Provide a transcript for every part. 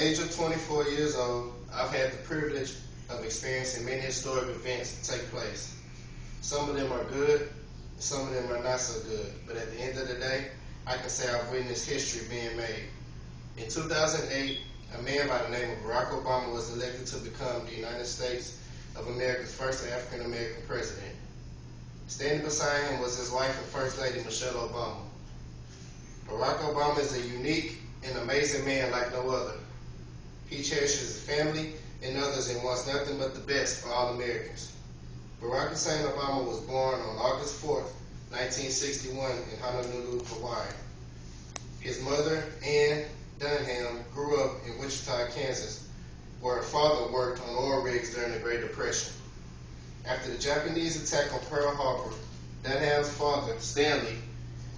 age of 24 years old, I've had the privilege of experiencing many historic events take place. Some of them are good, some of them are not so good, but at the end of the day, I can say I've witnessed history being made. In 2008, a man by the name of Barack Obama was elected to become the United States of America's first African American president. Standing beside him was his wife and First Lady, Michelle Obama. Barack Obama is a unique and amazing man like no other. He cherishes his family and others and wants nothing but the best for all Americans. Barack Hussein Obama was born on August 4th, 1961 in Honolulu, Hawaii. His mother, Ann Dunham, grew up in Wichita, Kansas, where her father worked on oil rigs during the Great Depression. After the Japanese attack on Pearl Harbor, Dunham's father, Stanley,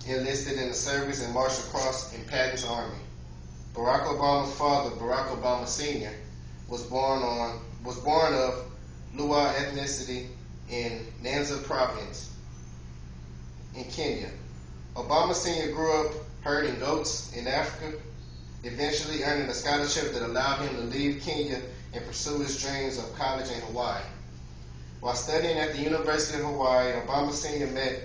enlisted in the service and marched across in Patton's army. Barack Obama's father, Barack Obama Sr., was born of Luo ethnicity in Nyanza province in Kenya. Obama Sr. grew up herding goats in Africa, eventually earning a scholarship that allowed him to leave Kenya and pursue his dreams of college in Hawaii. While studying at the University of Hawaii, Obama Sr. met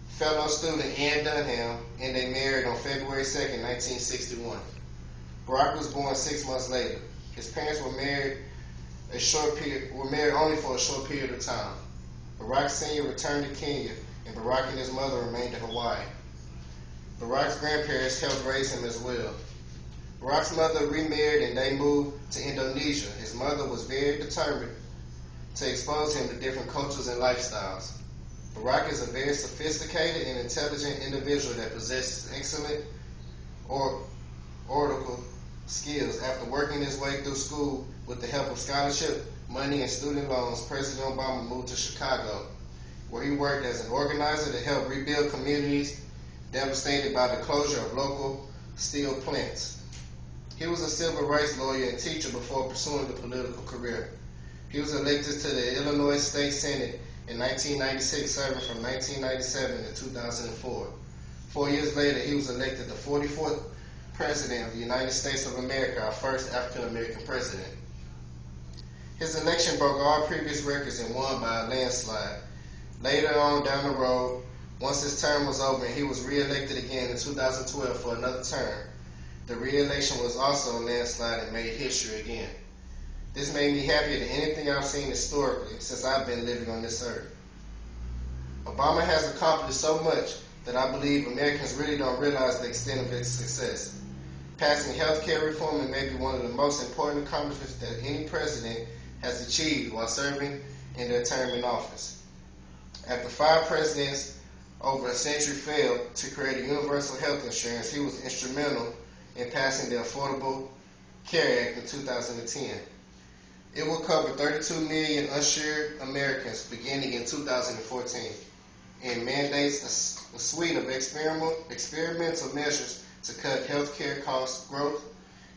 fellow student Ann Dunham, and they married on February 2nd, 1961. Barack was born 6 months later. His parents were married only for a short period of time. Barack Sr. returned to Kenya, and Barack and his mother remained in Hawaii. Barack's grandparents helped raise him as well. Barack's mother remarried and they moved to Indonesia. His mother was very determined to expose him to different cultures and lifestyles. Barack is a very sophisticated and intelligent individual that possesses excellent oratorical skills. After working his way through school with the help of scholarship, money, and student loans, President Obama moved to Chicago, where he worked as an organizer to help rebuild communities devastated by the closure of local steel plants. He was a civil rights lawyer and teacher before pursuing a political career. He was elected to the Illinois State Senate in 1996, serving from 1997 to 2004. 4 years later, he was elected the 44th President of the United States of America, our first African American president. His election broke all previous records and won by a landslide. Later on down the road, once his term was over, he was re-elected again in 2012 for another term. The re-election was also a landslide and made history again. This made me happier than anything I've seen historically since I've been living on this earth. Obama has accomplished so much that I believe Americans really don't realize the extent of its success. Passing health care reform may be one of the most important accomplishments that any president has achieved while serving in their term in office. After 5 presidents over a century failed to create a universal health insurance, he was instrumental in passing the Affordable Care Act in 2010. It will cover 32 million uninsured Americans beginning in 2014 and mandates a suite of experimental measures to cut health care cost growth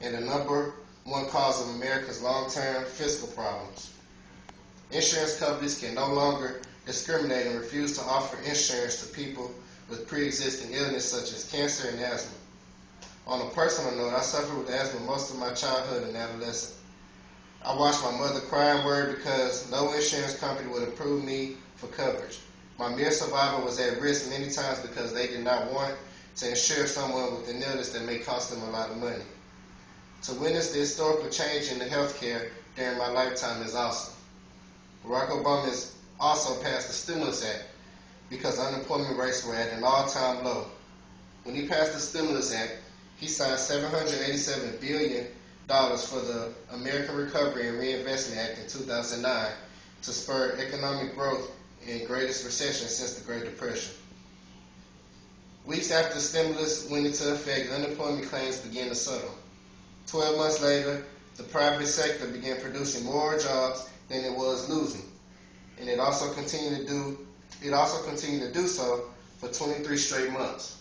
and the number one cause of America's long-term fiscal problems. Insurance companies can no longer discriminate and refuse to offer insurance to people with pre-existing illness such as cancer and asthma. On a personal note, I suffered with asthma most of my childhood and adolescence. I watched my mother cry and worry because no insurance company would approve me for coverage. My mere survival was at risk many times because they did not want to insure someone with an illness that may cost them a lot of money. To witness the historical change in the health care during my lifetime is awesome. Barack Obama has also passed the Stimulus Act because unemployment rates were at an all-time low. When he passed the Stimulus Act, he signed $787 billion for the American Recovery and Reinvestment Act in 2009 to spur economic growth in the greatest recession since the Great Depression. Weeks after the stimulus went into effect, unemployment claims began to settle. 12 months later, the private sector began producing more jobs than it was losing, and it also continued to do so for 23 straight months,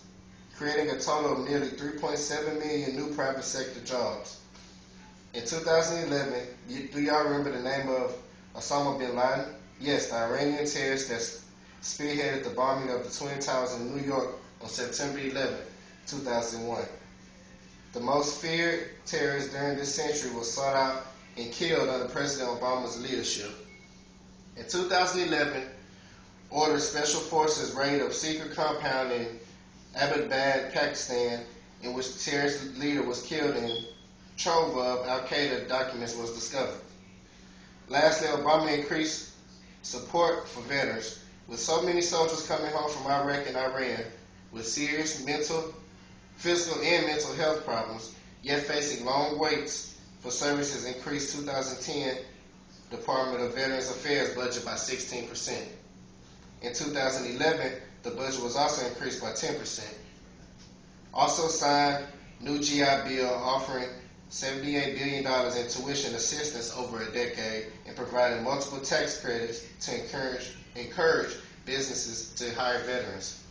creating a total of nearly 3.7 million new private sector jobs. In 2011, do y'all remember the name of Osama bin Laden? Yes, the Iranian terrorist that spearheaded the bombing of the Twin Towers in New York on September 11, 2001. The most feared terrorist during this century was sought out and killed under President Obama's leadership. In 2011, ordered special forces raid a secret compound in Abbottabad, Pakistan, in which the terrorist leader was killed and trove of Al-Qaeda documents was discovered. Lastly, Obama increased support for veterans. With so many soldiers coming home from Iraq and Iran with serious physical and mental health problems, yet facing long waits for services, increased 2010 Department of Veterans Affairs budget by 16%. In 2011, the budget was also increased by 10%. Also signed new GI Bill offering $78 billion in tuition assistance over a decade and providing multiple tax credits to encourage businesses to hire veterans.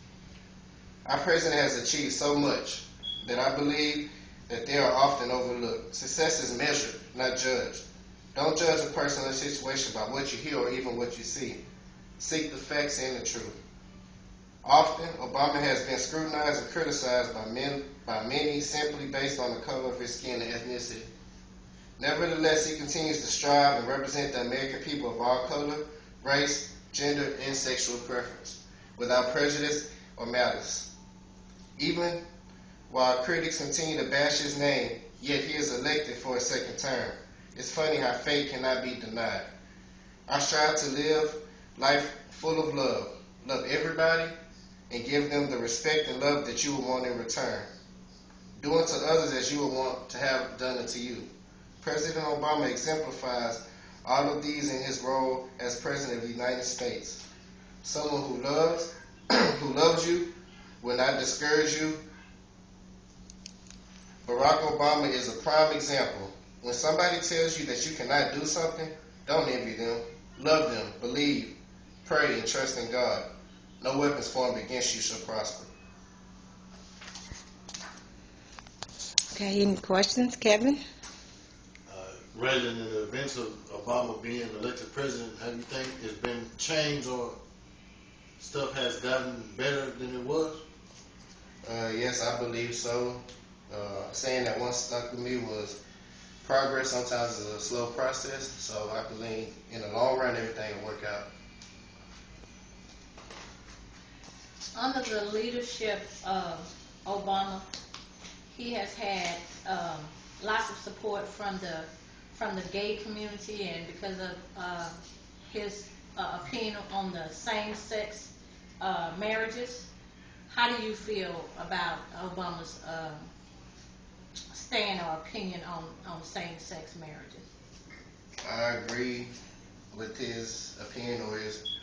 Our president has achieved so much that I believe that they are often overlooked. Success is measured, not judged. Don't judge a person or situation by what you hear or even what you see. Seek the facts and the truth. Often, Obama has been scrutinized and criticized by many simply based on the color of his skin and ethnicity. Nevertheless, he continues to strive and represent the American people of all color, race, gender, and sexual preference, without prejudice or malice. Even while critics continue to bash his name, yet he is elected for a second term. It's funny how fate cannot be denied. I strive to live life full of love. Love everybody and give them the respect and love that you would want in return. Do unto others as you would want to have done unto you. President Obama exemplifies all of these in his role as President of the United States. Someone who loves you, will not discourage you. Barack Obama is a prime example. When somebody tells you that you cannot do something, don't envy them. Love them, believe, pray, and trust in God. No weapons formed against you shall prosper. Okay, any questions, Kevin? Rather than the events of Obama being elected president, have you think it's been changed or stuff has gotten better than it was? Yes, I believe so. Saying that once stuck with me was progress sometimes is a slow process, so I believe in the long run everything will work out. Under the leadership of Obama, he has had lots of support from the gay community, and because of his opinion on the same-sex marriages. How do you feel about Obama's stand or opinion on same-sex marriages? I agree with his opinion or his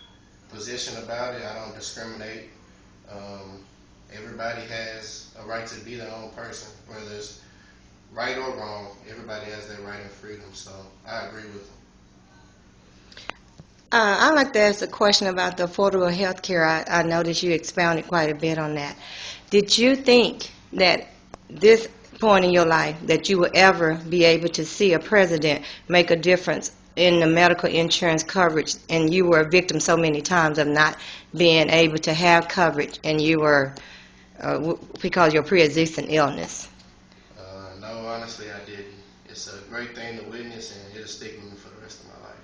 position about it. I don't discriminate. Everybody has a right to be their own person, whether it's right or wrong. Everybody has that right and freedom, so I agree with him. I'd like to ask a question about the affordable health care. I noticed you expounded quite a bit on that. Did you think that this point in your life that you would ever be able to see a president make a difference in the medical insurance coverage, and you were a victim so many times of not being able to have coverage, and you were because of your pre-existing illness? No, honestly, I didn't. It's a great thing to witness, and it'll stick with me for the rest of my life.